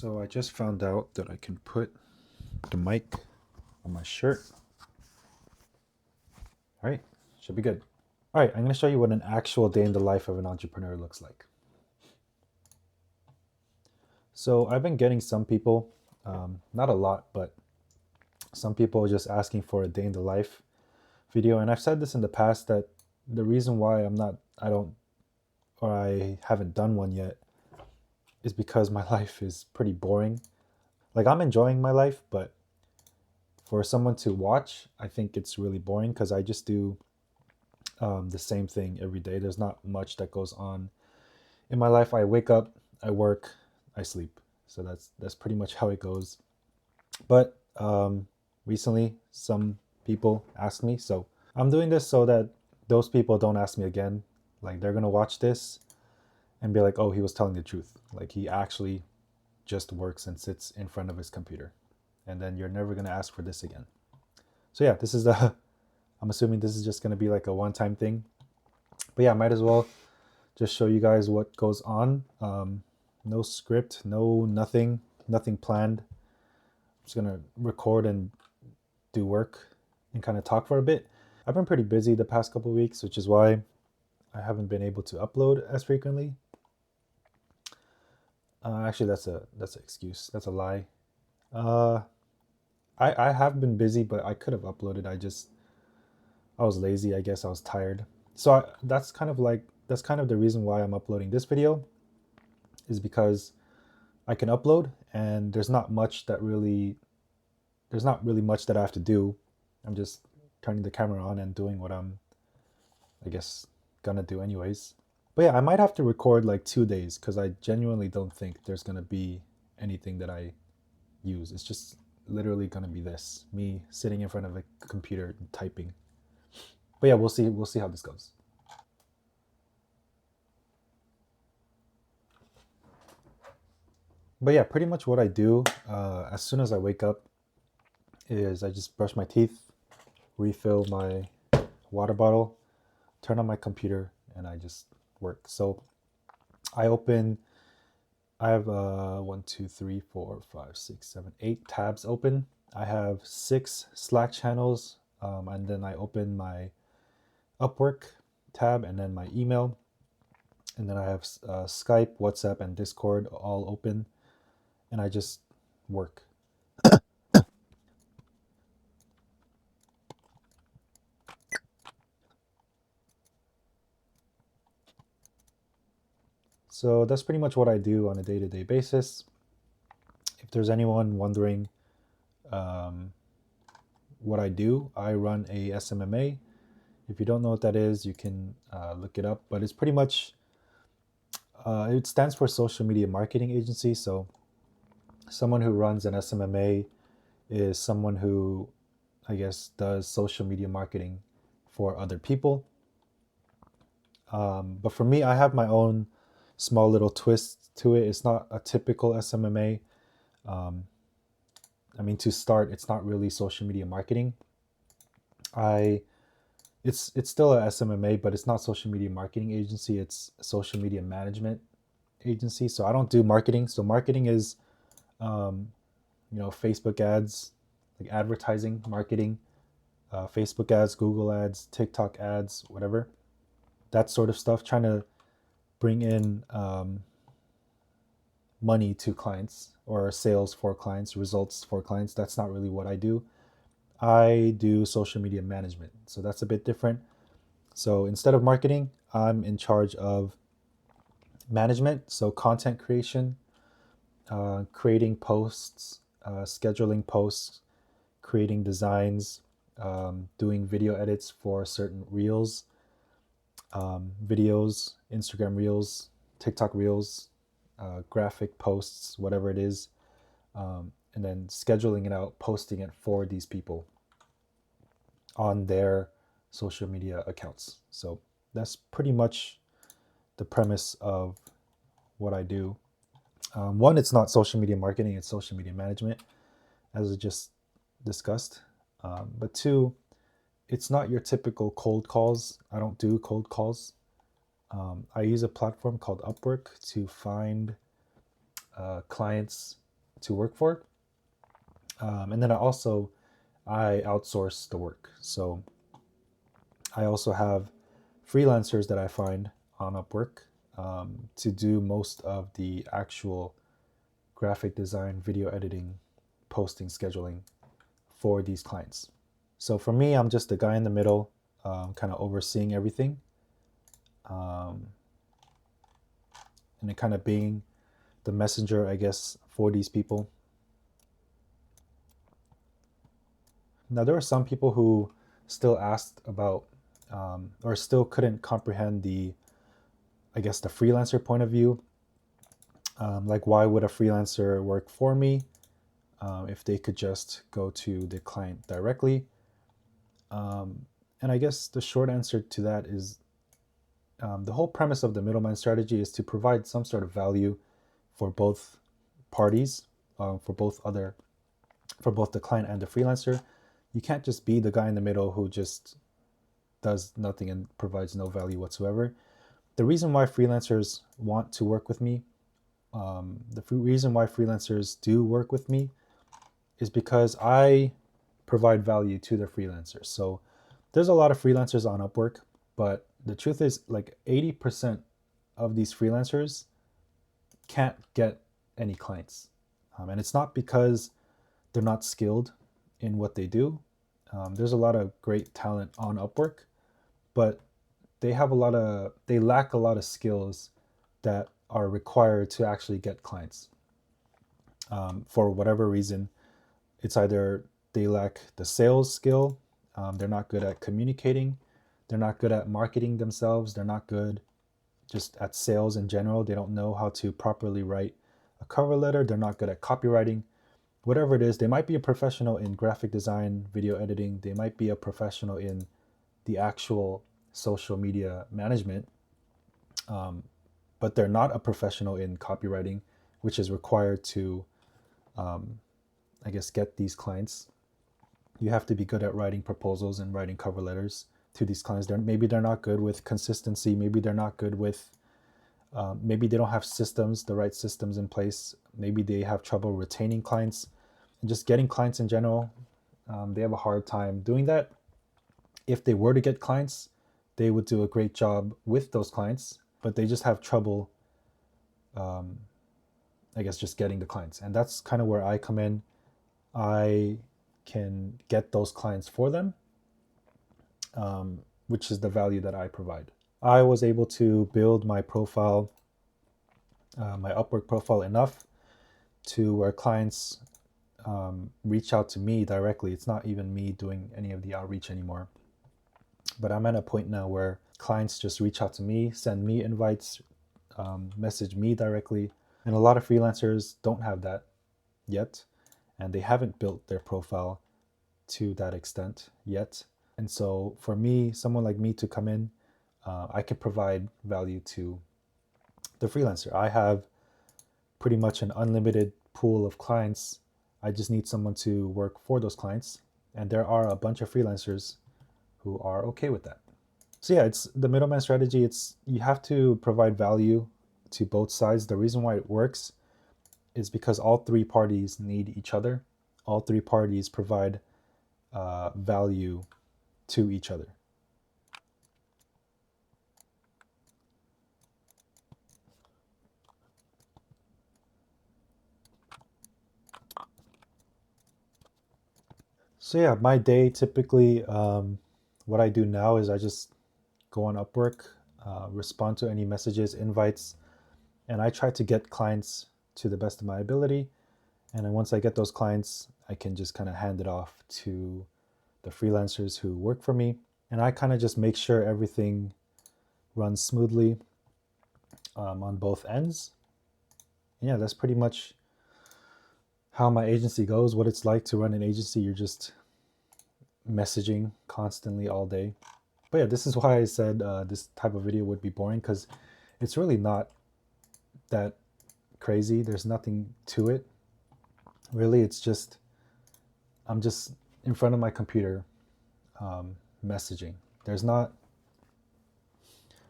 So I just found out that I can put the mic on my shirt. All right, should be good. All right, I'm going to show you what an actual day in the life of an entrepreneur looks like. So I've been getting some people, not a lot, but some people just asking for a day in the life video. And I've said this in the past that the reason why I haven't done one yet is because my life is pretty boring. Like I'm enjoying my life, but for someone to watch, I think it's really boring because I just do the same thing every day. There's not much that goes on in my life. I wake up, I work, I sleep. So that's pretty much how it goes. But recently, some people asked me, so I'm doing this so that those people don't ask me again. Like they're gonna watch this and be like, "Oh, he was telling the truth. Like he actually just works and sits in front of his computer." And then you're never gonna ask for this again. So yeah, this is the. I'm assuming this is just gonna be like a one-time thing. But yeah, might as well just show you guys what goes on. No script, nothing planned. I'm just gonna record and do work and kind of talk for a bit. I've been pretty busy the past couple of weeks, which is why I haven't been able to upload as frequently. Actually, that's an excuse. That's a lie. Uh, I have been busy, but I could have uploaded. I was lazy. I guess I was tired. So that's kind of the reason why I'm uploading this video, is because I can upload and there's not really much that I have to do. I'm just turning the camera on and doing what I'm, I guess, gonna do anyways. But yeah, I might have to record like 2 days because I genuinely don't think there's gonna be anything that I use. It's just literally gonna be this, me sitting in front of a computer and typing. But yeah, we'll see how this goes. But yeah, pretty much what I do as soon as I wake up is I just brush my teeth, refill my water bottle, turn on my computer, and I just work. So I open, I have 1, 2, 3, 4, 5, 6, 7, 8 tabs open. I have 6 Slack channels, and then I open my Upwork tab and then my email. And then I have Skype, WhatsApp, and Discord all open. And I just work. So that's pretty much what I do on a day-to-day basis. If there's anyone wondering what I do, I run a SMMA. If you don't know what that is, you can look it up. But it's pretty much, it stands for Social Media Marketing Agency. So someone who runs an SMMA is someone who, I guess, does social media marketing for other people. But for me, I have my own small little twist to it. It's not a typical SMMA. I mean, to start, it's not really social media marketing. It's still a SMMA, but it's not social media marketing agency. It's a social media management agency. So I don't do marketing. So marketing is, Facebook ads, like advertising, marketing, Facebook ads, Google ads, TikTok ads, whatever, that sort of stuff. Trying to bring in money to clients or sales for clients, results for clients. That's not really what I do. I do social media management. So that's a bit different. So instead of marketing, I'm in charge of management. So content creation, creating posts, scheduling posts, creating designs, doing video edits for certain reels, videos, Instagram reels, TikTok reels, graphic posts, whatever it is, and then scheduling it out, posting it for these people on their social media accounts. So that's pretty much the premise of what I do. One, it's not social media marketing, it's social media management, as I just discussed. But two, it's not your typical cold calls. I don't do cold calls. I use a platform called Upwork to find clients to work for. And then I outsource the work. So I also have freelancers that I find on Upwork to do most of the actual graphic design, video editing, posting, scheduling for these clients. So for me, I'm just the guy in the middle, kind of overseeing everything, um, and then kind of being the messenger, I guess, for these people. Now, there are some people who still asked about or still couldn't comprehend I guess, the freelancer point of view. Like, why would a freelancer work for me if they could just go to the client directly? And I guess the short answer to that is the whole premise of the middleman strategy is to provide some sort of value for both parties, for both the client and the freelancer. You can't just be the guy in the middle who just does nothing and provides no value whatsoever. The reason why freelancers want to work with me, the reason why freelancers do work with me is because I provide value to the freelancers. So there's a lot of freelancers on Upwork, but the truth is, like, 80% of these freelancers can't get any clients. And it's not because they're not skilled in what they do. There's a lot of great talent on Upwork, but they lack a lot of skills that are required to actually get clients. For whatever reason, it's either they lack the sales skill, they're not good at communicating, they're not good at marketing themselves, they're not good just at sales in general, they don't know how to properly write a cover letter, they're not good at copywriting. Whatever it is, they might be a professional in graphic design, video editing, they might be a professional in the actual social media management, but they're not a professional in copywriting, which is required to, I guess, get these clients. You have to be good at writing proposals and writing cover letters to these clients. Maybe they're not good with consistency. Maybe they're not good with, maybe they don't have the right systems in place. Maybe they have trouble retaining clients and just getting clients in general. They have a hard time doing that. If they were to get clients, they would do a great job with those clients, but they just have trouble, I guess, just getting the clients. And that's kind of where I come in. I can get those clients for them, which is the value that I provide. I was able to build my profile, my Upwork profile, enough to where clients reach out to me directly. It's not even me doing any of the outreach anymore. But I'm at a point now where clients just reach out to me, send me invites, message me directly. And a lot of freelancers don't have that yet, and they haven't built their profile to that extent yet. And so for me, someone like me to come in, I can provide value to the freelancer. I have pretty much an unlimited pool of clients. I just need someone to work for those clients. And there are a bunch of freelancers who are okay with that. So yeah, it's the middleman strategy. You have to provide value to both sides. The reason why it works is because all three parties need each other. All three parties provide value to each other. So yeah, my day typically, what I do now is I just go on Upwork, respond to any messages, invites, and I try to get clients to the best of my ability. And then once I get those clients, I can just kind of hand it off to the freelancers who work for me. And I kind of just make sure everything runs smoothly on both ends. Yeah, that's pretty much how my agency goes, what it's like to run an agency. You're just messaging constantly all day. But yeah, this is why I said this type of video would be boring, because it's really not that crazy. There's nothing to it. Really, it's just, I'm just in front of my computer messaging. There's not,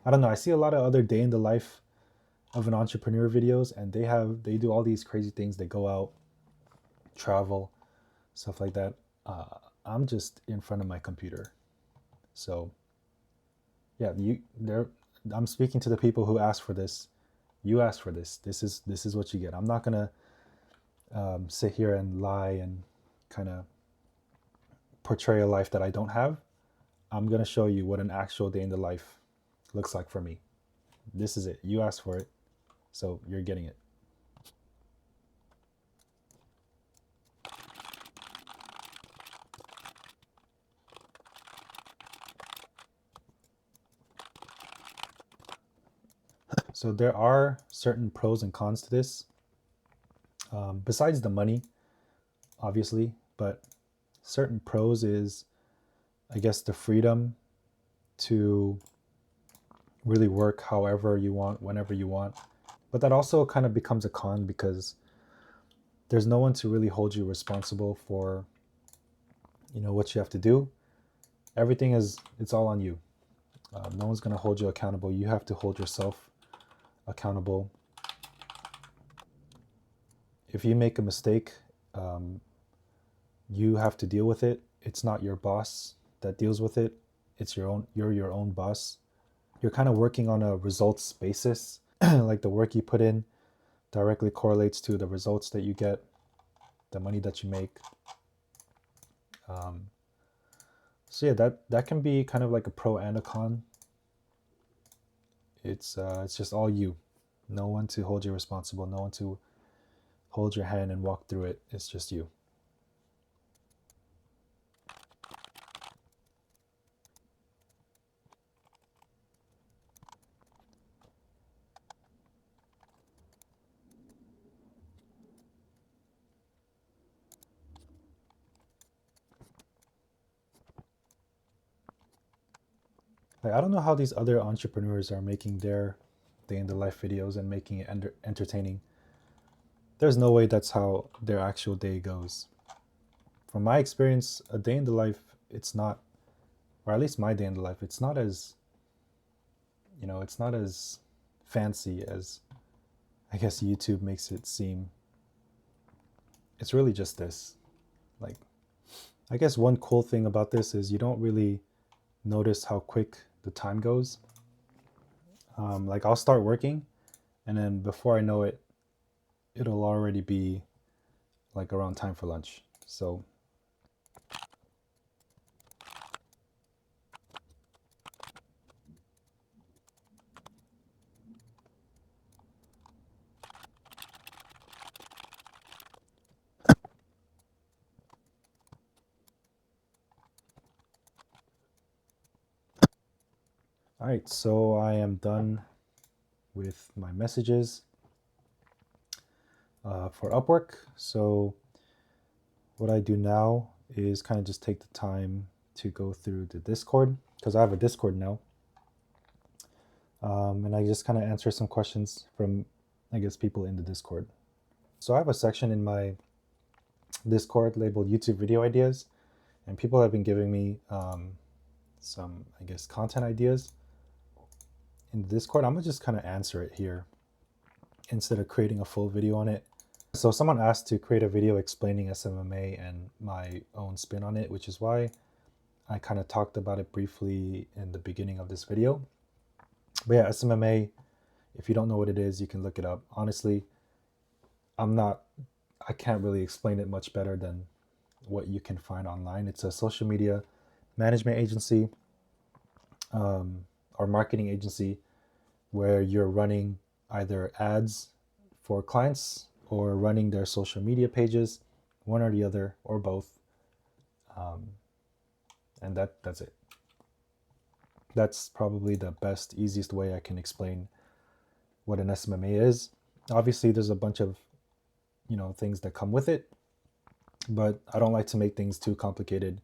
I don't know, I see a lot of other day in the life of an entrepreneur videos, and they do all these crazy things. They go out travel, stuff like that. Uh, I'm just in front of my computer. So yeah, I'm speaking to the people who asked for this. You asked for this. This is what you get. I'm not gonna sit here and lie and kind of portray a life that I don't have. I'm gonna show you what an actual day in the life looks like for me. This is it. You asked for it, so you're getting it. So there are certain pros and cons to this. Besides the money, obviously, but certain pros is, I guess, the freedom to really work however you want, whenever you want. But that also kind of becomes a con because there's no one to really hold you responsible for, what you have to do. Everything it's all on you. No one's going to hold you accountable. You have to hold yourself accountable. If you make a mistake, um, you have to deal with it. It's not your boss that deals with it. You're your own boss. You're kind of working on a results basis. Like the work you put in directly correlates to the results that you get, the money that you make. Um, so yeah, that can be kind of like a pro and a con. It's just all you. No one to hold you responsible. No one to hold your hand and walk through it. It's just you. Like, I don't know how these other entrepreneurs are making their day in the life videos and making it entertaining. There's no way that's how their actual day goes. From my experience, a day in the life, it's not, or at least my day in the life, it's not as fancy as I guess YouTube makes it seem. It's really just this. Like, I guess one cool thing about this is you don't really notice how quick the time goes. Like, I'll start working, and then before I know it, it'll already be like around time for lunch. So, all right, so I am done with my messages for Upwork. So, what I do now is kind of just take the time to go through the Discord because I have a Discord now. And I just kind of answer some questions from, I guess, people in the Discord. So I have a section in my Discord labeled YouTube video ideas, and people have been giving me some, I guess, content ideas in the Discord. I'm gonna just kind of answer it here instead of creating a full video on it. So someone asked to create a video explaining SMMA and my own spin on it, which is why I kind of talked about it briefly in the beginning of this video. But yeah, SMMA, if you don't know what it is, you can look it up. Honestly, I can't really explain it much better than what you can find online. It's a social media management agency or marketing agency where you're running either ads for clients or running their social media pages, one or the other, or both. And that's it. That's probably the best, easiest way I can explain what an SMMA is. Obviously, there's a bunch of things that come with it, but I don't like to make things too complicated.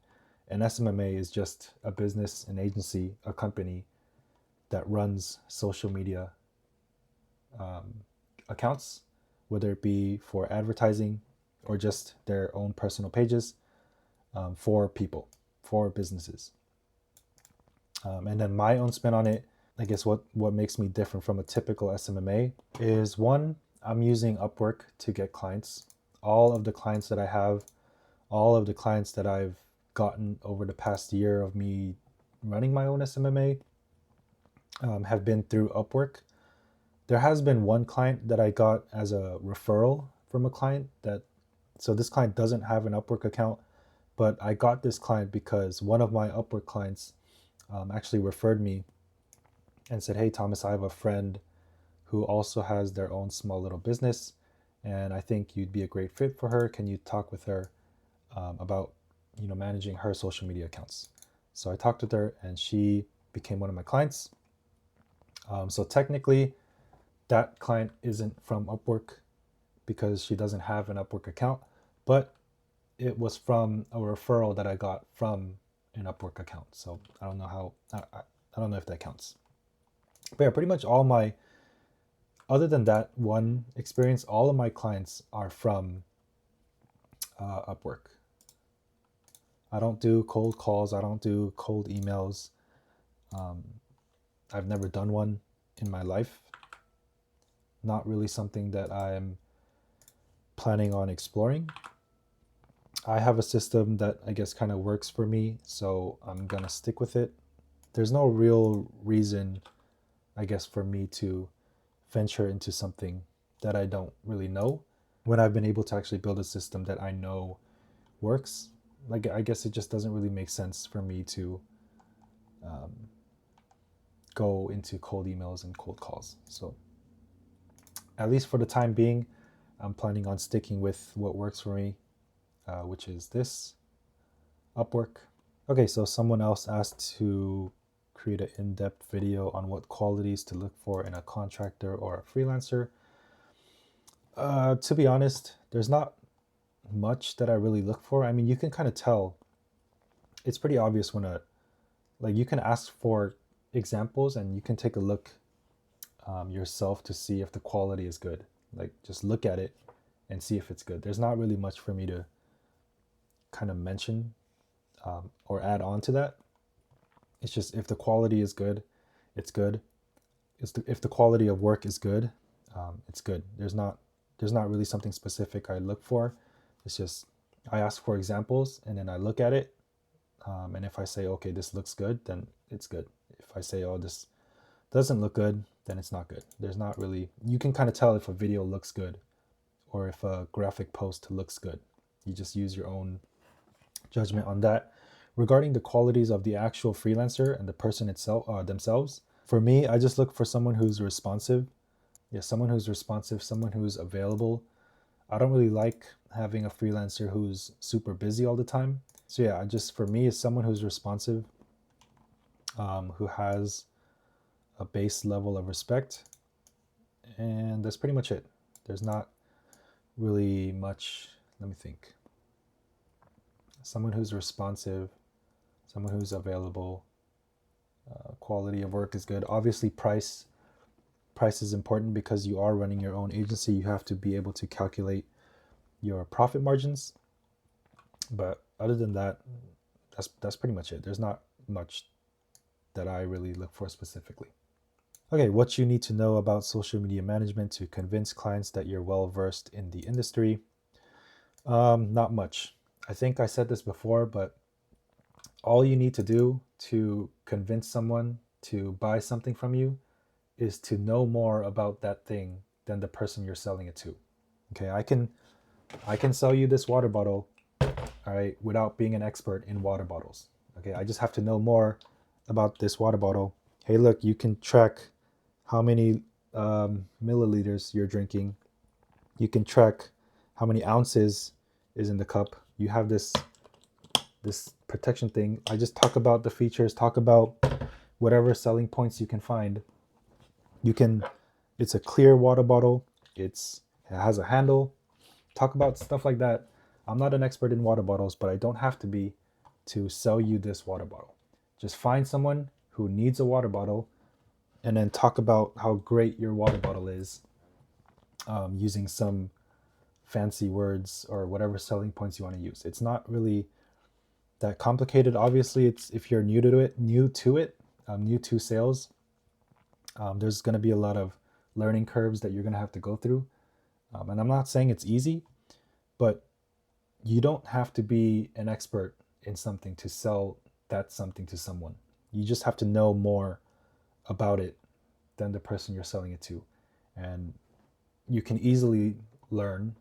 An SMMA is just a business, an agency, a company that runs social media accounts, whether it be for advertising or just their own personal pages for people, for businesses. And then my own spin on it, I guess what makes me different from a typical SMMA is one, I'm using Upwork to get clients. all of the clients that I have, all of the clients that I've gotten over the past year of me running my own SMMA have been through Upwork. There has been one client that I got as a referral from a client so this client doesn't have an Upwork account, but I got this client because one of my Upwork clients actually referred me and said, "Hey, Thomas, I have a friend who also has their own small little business, and I think you'd be a great fit for her. Can you talk with her about managing her social media accounts?" So I talked with her, and she became one of my clients. So technically, that client isn't from Upwork because she doesn't have an Upwork account, but it was from a referral that I got from an Upwork account. So I don't know how I don't know if that counts. But yeah, pretty much other than that one experience, all of my clients are from Upwork. I don't do cold calls. I don't do cold emails. I've never done one in my life. Not really something that I'm planning on exploring. I have a system that I guess kind of works for me, so I'm gonna stick with it. There's no real reason, I guess, for me to venture into something that I don't really know when I've been able to actually build a system that I know works. Like, I guess it just doesn't really make sense for me to go into cold emails and cold calls. So at least for the time being, I'm planning on sticking with what works for me, which is this Upwork. Okay, so someone else asked to create an in-depth video on what qualities to look for in a contractor or a freelancer. To be honest, there's not much that I really look for. I mean, you can kind of tell. It's pretty obvious when you can ask for examples and you can take a look yourself to see if the quality is good. Like, just look at it and see if it's good. There's not really much for me to kind of mention or add on to that. It's just if the quality is good, it's good. If the quality of work is good, it's good. There's not really something specific I look for. It's just I ask for examples and then I look at it, and if I say, okay, this looks good, then it's good. If I say, oh, this doesn't look good, then it's not good. There's not really, you can kind of tell if a video looks good or if a graphic post looks good. You just use your own judgment on that. Regarding the qualities of the actual freelancer and the person itself themselves, for me, I just look for someone who's responsive. Yeah, someone who's responsive, someone who's available. I don't really like having a freelancer who's super busy all the time. So yeah, for me, it's someone who's responsive, who has a base level of respect, and that's pretty much it. There's not really much. Let me think. Someone who's responsive, someone who's available, quality of work is good. Obviously, price is important because you are running your own agency. You have to be able to calculate your profit margins. But other than that, that's pretty much it. There's not much that I really look for specifically. Okay, what you need to know about social media management to convince clients that you're well versed in the industry. Not much. I think I said this before, but all you need to do to convince someone to buy something from you is to know more about that thing than the person you're selling it to. Okay, I can sell you this water bottle, all right, without being an expert in water bottles. Okay, I just have to know more about this water bottle. Hey, look, you can track how many milliliters you're drinking. You can track how many ounces is in the cup. You have this protection thing. I just talk about the features, talk about whatever selling points you can find. It's a clear water bottle. It has a handle. Talk about stuff like that. I'm not an expert in water bottles, but I don't have to be to sell you this water bottle. Just find someone who needs a water bottle and then talk about how great your water bottle is, using some fancy words or whatever selling points you want to use. It's not really that complicated. Obviously, it's if you're new to it, new to sales, there's going to be a lot of learning curves that you're going to have to go through. And I'm not saying it's easy, But you don't have to be an expert in something to sell that something to someone. You just have to know more about it than the person you're selling it to. And you can easily learn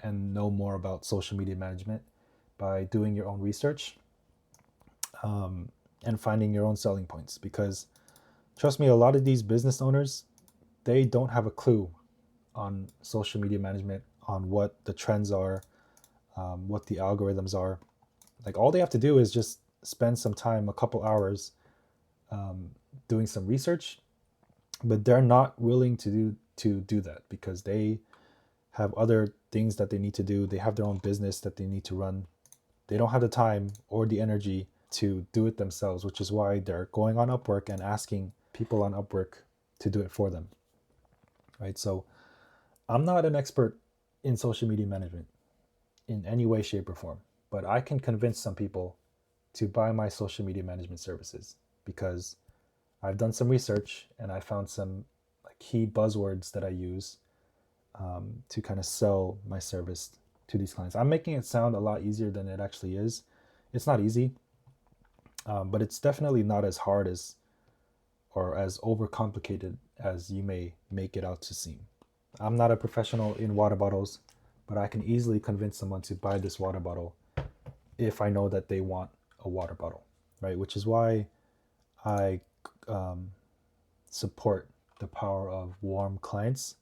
and know more about social media management by doing your own research, and finding your own selling points. Because trust me, a lot of these business owners, they don't have a clue on social media management, on what the trends are, what the algorithms are. Like all they have to do is just spend some time, a couple hours, doing some research, but they're not willing to do that because they have other things that they need to do. They have their own business that they need to run. They don't have the time or the energy to do it themselves, which is why they're going on Upwork and asking people on Upwork to do it for them. Right? So I'm not an expert in social media management in any way, shape, or form, but I can convince some people to buy my social media management services because I've done some research and I found some like key buzzwords that I use, to kind of sell my service to these clients. I'm making it sound a lot easier than it actually is. It's not easy, but it's definitely not as hard as or as overcomplicated as you may make it out to seem. I'm not a professional in water bottles, but I can easily convince someone to buy this water bottle if I know that they want a water bottle, right? Which is why I um, support the power of warm clients,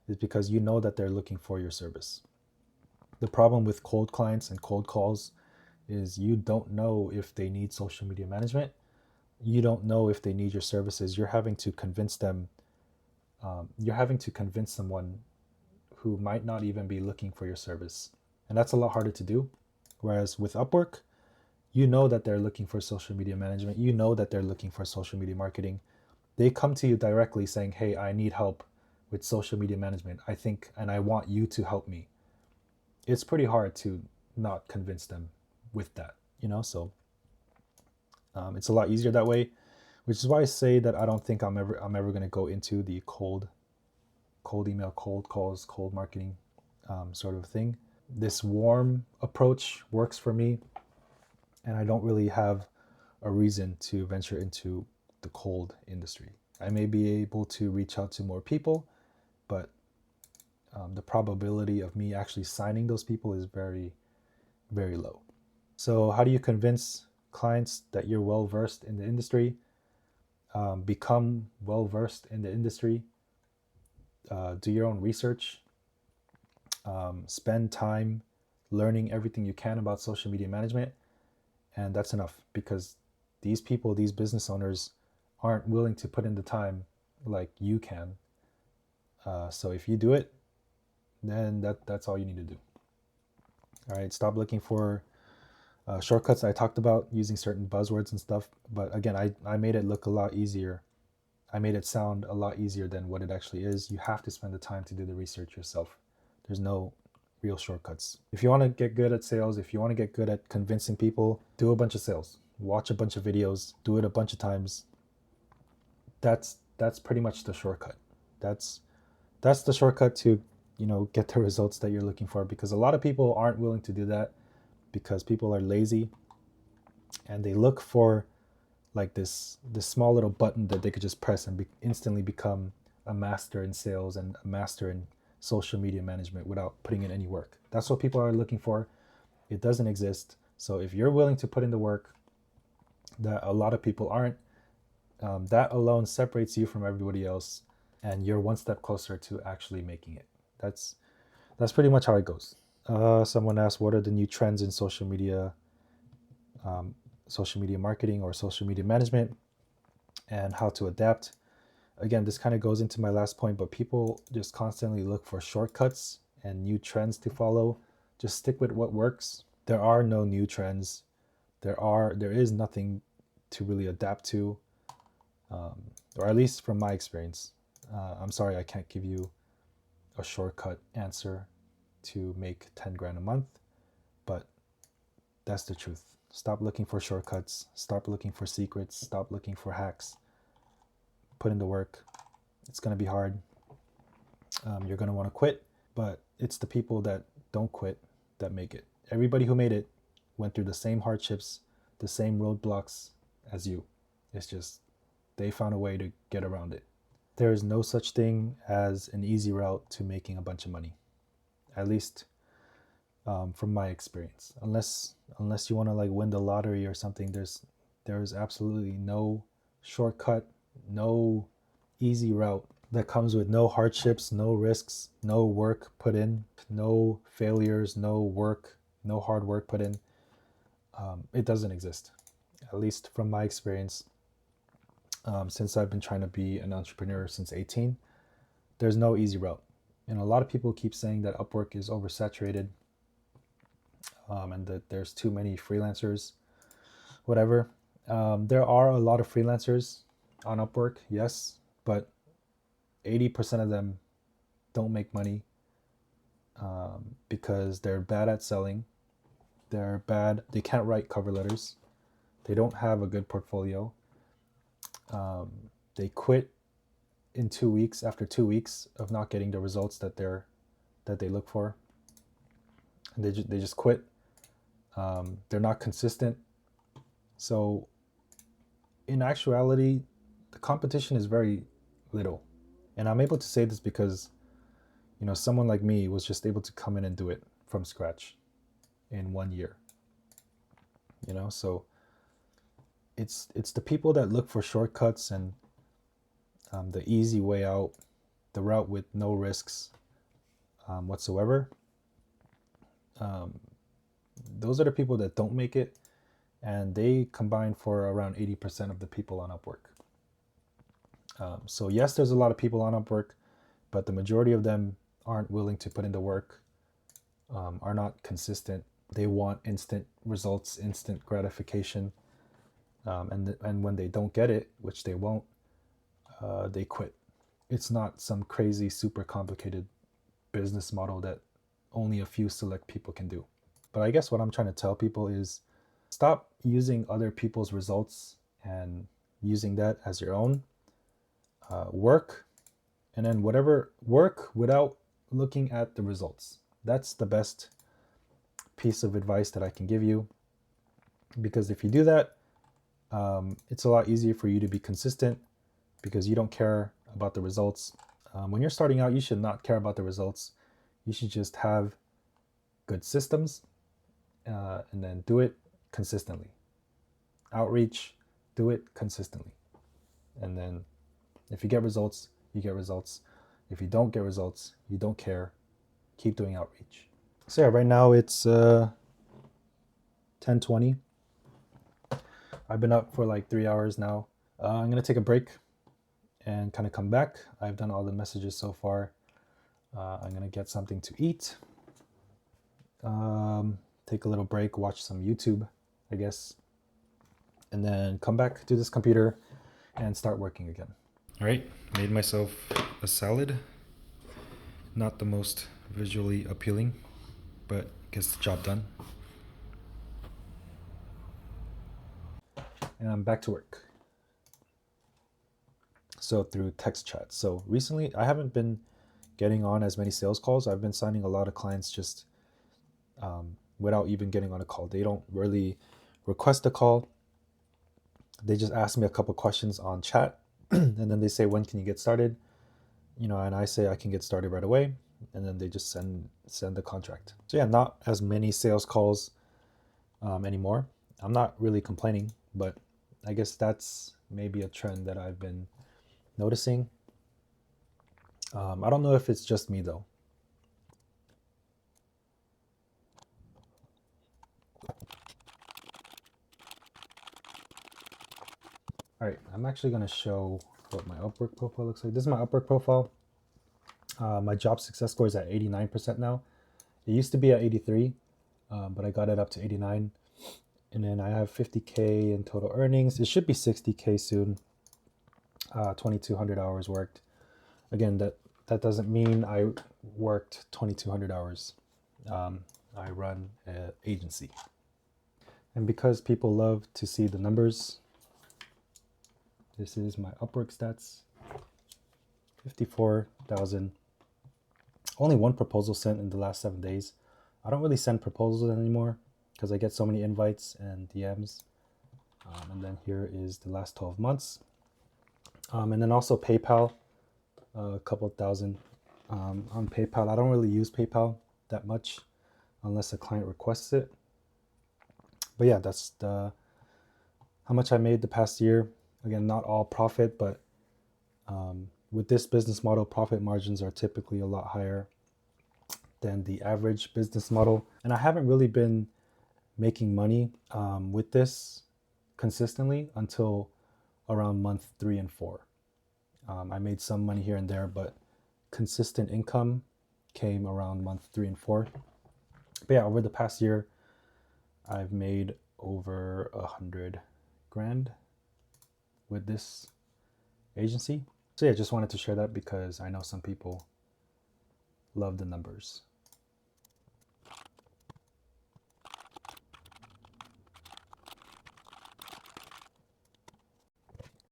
is because you know that they're looking for your service. The problem with cold clients and cold calls is you don't know if they need social media management. You don't know if they need your services. You're having to convince them. You're having to convince someone who might not even be looking for your service. And that's a lot harder to do. Whereas with Upwork, you know that they're looking for social media management. You know that they're looking for social media marketing. They come to you directly saying, hey, I need help with social media management. I think, and I want you to help me. It's pretty hard to not convince them with that, So it's a lot easier that way, which is why I say that I don't think I'm ever going to go into the cold email, cold calls, cold marketing, sort of thing. This warm approach works for me, and I don't really have a reason to venture into the cold industry. I may be able to reach out to more people, but the probability of me actually signing those people is very, very low. So, how do you convince clients that you're well versed in the industry? Become well versed in the industry. Do your own research. Spend time learning everything you can about social media management, and that's enough because these people, these business owners, aren't willing to put in the time like you can. So if you do it, then that's all you need to do. All right, stop looking for shortcuts. I talked about using certain buzzwords and stuff, but again, I made it look a lot easier. I made it sound a lot easier than what it actually is. You have to spend the time to do the research yourself. There's no real shortcuts. If you want to get good at sales, if you want to get good at convincing people, do a bunch of sales. Watch a bunch of videos, do it a bunch of times. That's pretty much the shortcut. That's the shortcut to, get the results that you're looking for, because a lot of people aren't willing to do that because people are lazy and they look for like this small little button that they could just press and instantly become a master in sales and a master in social media management without putting in any work. That's what people are looking for. It doesn't exist. So if you're willing to put in the work that a lot of people aren't, that alone separates you from everybody else, and you're one step closer to actually making it. That's pretty much how it goes. Someone asked, what are the new trends in social media marketing or social media management, and how to adapt? Again, this kind of goes into my last point, but people just constantly look for shortcuts and new trends to follow. Just stick with what works. There are no new trends. There is nothing to really adapt to, or at least from my experience. I'm sorry, I can't give you a shortcut answer to make 10 grand a month, but that's the truth. Stop looking for shortcuts. Stop looking for secrets. Stop looking for hacks. Put in the work. It's going to be hard. You're going to want to quit, but it's the people that don't quit that make it. Everybody who made it went through the same hardships, the same roadblocks as you. It's just they found a way to get around it. There is no such thing as an easy route to making a bunch of money, at least from my experience. Unless you want to like win the lottery or something, there's absolutely no shortcut, no easy route that comes with no hardships, no risks, no work put in, no failures, no hard work put in. It doesn't exist, at least from my experience. Since I've been trying to be an entrepreneur since 18, there's no easy route. And a lot of people keep saying that Upwork is oversaturated, and that there's too many freelancers, whatever. There are a lot of freelancers on Upwork, yes, but 80% of them don't make money because they're bad at selling. They can't write cover letters. They don't have a good portfolio. They quit in 2 weeks after 2 weeks of not getting the results that they look for. And they just quit. They're not consistent. So in actuality, the competition is very little. And I'm able to say this because, someone like me was just able to come in and do it from scratch in 1 year. So it's the people that look for shortcuts and the easy way out, the route with no risks whatsoever. Those are the people that don't make it, and they combine for around 80% of the people on Upwork. So yes, there's a lot of people on Upwork, but the majority of them aren't willing to put in the work, are not consistent. They want instant results, instant gratification, and when they don't get it, which they won't, they quit. It's not some crazy, super complicated business model that only a few select people can do. But I guess what I'm trying to tell people is stop using other people's results and using that as your own. Work, and then work without looking at the results. That's the best piece of advice that I can give you, because if you do that, it's a lot easier for you to be consistent because you don't care about the results. When you're starting out, you should not care about the results. You should just have good systems, and then do it consistently. Outreach, do it consistently. And then if you get results, you get results. If you don't get results, you don't care. Keep doing outreach. So yeah, right now it's 10:20. I've been up for like 3 hours now. I'm gonna take a break and kind of come back. I've done all the messages so far. I'm gonna get something to eat. Take a little break, watch some YouTube, I guess, and then come back to this computer and start working again. All right, made myself a salad. Not the most visually appealing, but gets the job done. And I'm back to work. So through text chat. So recently I haven't been getting on as many sales calls. I've been signing a lot of clients just without even getting on a call. They don't really request a call. They just ask me a couple questions on chat and then they say, when can you get started? And I say I can get started right away, and then they just send the contract. So yeah, not as many sales calls anymore. I'm not really complaining, but I guess that's maybe a trend that I've been noticing. I don't know if it's just me though. All right, I'm actually going to show what my Upwork profile looks like. This is my Upwork profile. My job success score is at 89% now. It used to be at 83, but I got it up to 89. And then I have 50K in total earnings. It should be 60K soon. 2,200 hours worked. Again, that doesn't mean I worked 2,200 hours. I run an agency. And because people love to see the numbers, this is my Upwork stats. 54,000. Only one proposal sent in the last 7 days. I don't really send proposals anymore because I get so many invites and DMs. And then here is the last 12 months. And then also PayPal, a couple thousand on PayPal. I don't really use PayPal that much unless a client requests it. But yeah, that's how much I made the past year. Again, not all profit, but with this business model, profit margins are typically a lot higher than the average business model. And I haven't really been making money with this consistently until around month 3 and 4. I made some money here and there, but consistent income came around month 3 and 4. But yeah, over the past year, I've made over 100 grand with this agency. So yeah, just wanted to share that because I know some people love the numbers.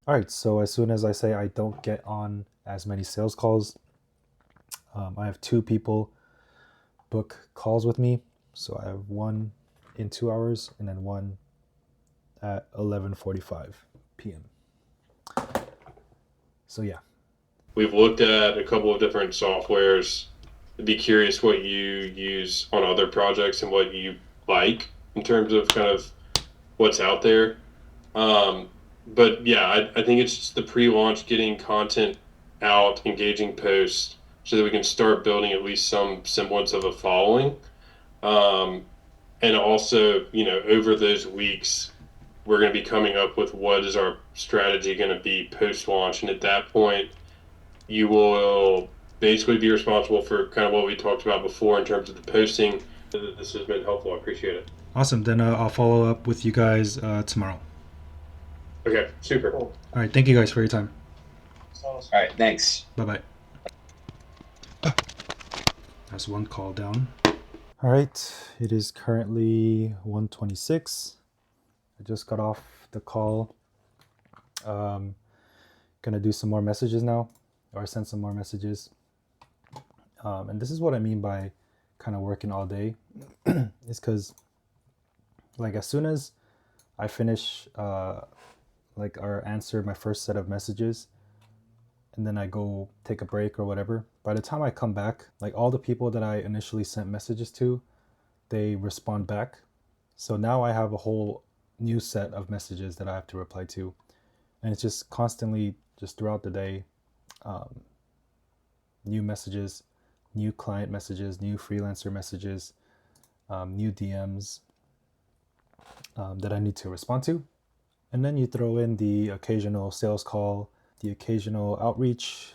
All right, so as soon as I say I don't get on as many sales calls, I have 2 people book calls with me. So I have one in 2 hours and then one at 11:45 p.m. So yeah. We've looked at a couple of different softwares. I'd be curious what you use on other projects and what you like in terms of kind of what's out there. Um, but yeah, I think it's just the pre-launch, getting content out, engaging posts, so that we can start building at least some semblance of a following. Um, and also, over those weeks, we're going to be coming up with what is our strategy going to be post-launch, and at that point, you will basically be responsible for kind of what we talked about before in terms of the posting. This has been helpful. I appreciate it. Awesome. Then I'll follow up with you guys tomorrow. Okay, super. All right. Thank you guys for your time. All right, thanks. Bye bye. That's one call down. All right. It is currently 1:26. I just got off the call. Gonna do some more messages now, or send some more messages. And this is what I mean by kind of working all day, is because like as soon as I finish like or answer my first set of messages, and then I go take a break or whatever, by the time I come back, like all the people that I initially sent messages to, they respond back. So now I have a whole new set of messages that I have to reply to. And it's just constantly, just throughout the day, new messages, new client messages, new freelancer messages, new DMs that I need to respond to. And then you throw in the occasional sales call, the occasional outreach,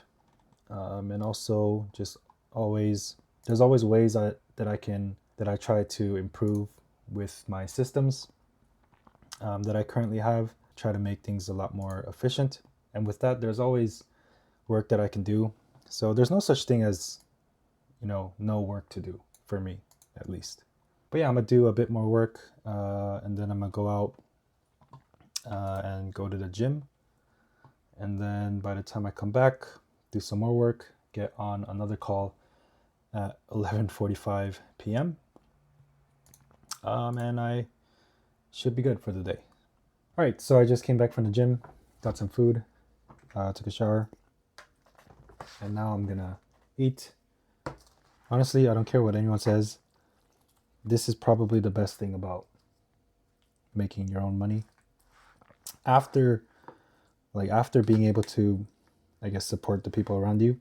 and also just there's always ways that I try to improve with my systems that I currently have, try to make things a lot more efficient. And with that, there's always work that I can do. So there's no such thing as, no work to do for me, at least. But yeah, I'm gonna do a bit more work, and then I'm gonna go out and go to the gym. And then by the time I come back, do some more work, get on another call at 11:45 p.m. And I should be good for the day. All right, so I just came back from the gym, got some food, took a shower, and now I'm gonna eat. Honestly, I don't care what anyone says. This is probably the best thing about making your own money. After being able to, I guess, support the people around you,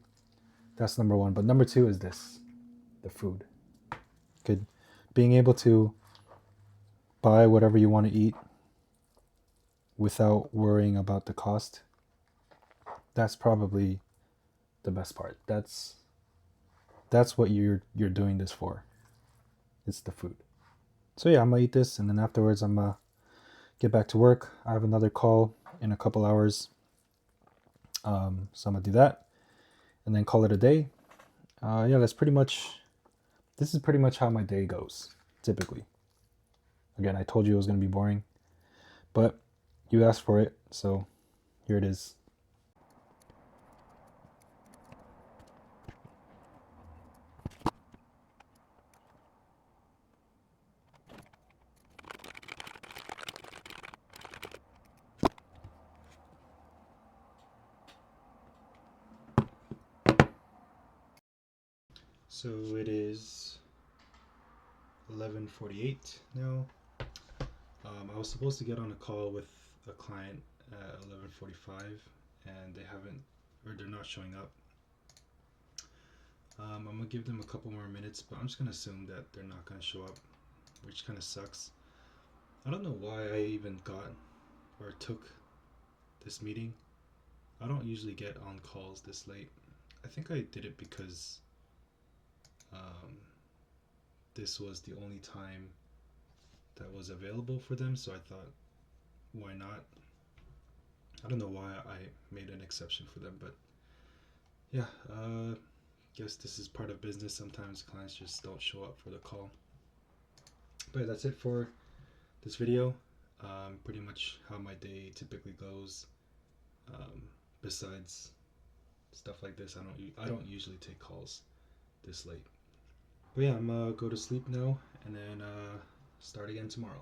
that's number one. But number two is the food. Being able to buy whatever you want to eat without worrying about the cost, that's probably the best part. That's what you're doing this for. It's the food. So yeah, I'm gonna eat this, and then afterwards I'm gonna get back to work. I have another call in a couple hours, so I'm gonna do that, and then call it a day. Yeah, this is pretty much how my day goes typically. Again, I told you it was gonna be boring, but you asked for it, so here it is. So it is 11:48 now. I was supposed to get on a call with a client at 11:45, and they're not showing up. I'm gonna give them a couple more minutes, but I'm just gonna assume that they're not gonna show up, which kind of sucks. I don't know why I even got or took this meeting. I don't usually get on calls this late. I think I did it because um, this was the only time that was available for them, so I thought, why not? I don't know why I made an exception for them, but yeah, guess this is part of business. Sometimes clients just don't show up for the call. But that's it for this video. Pretty much how my day typically goes. Besides stuff like this, I don't usually take calls this late. But yeah, I'm gonna go to sleep now and then start again tomorrow.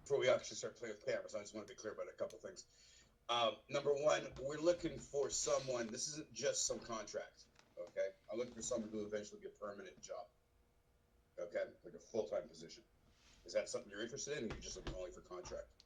Before we actually start playing with cameras, I just want to be clear about a couple things. Number one, we're looking for someone. This isn't just some contract. Okay, I'm looking for someone who will eventually be a permanent job. Okay, like a full-time position. Is that something you're interested in, or are you just looking only for contract?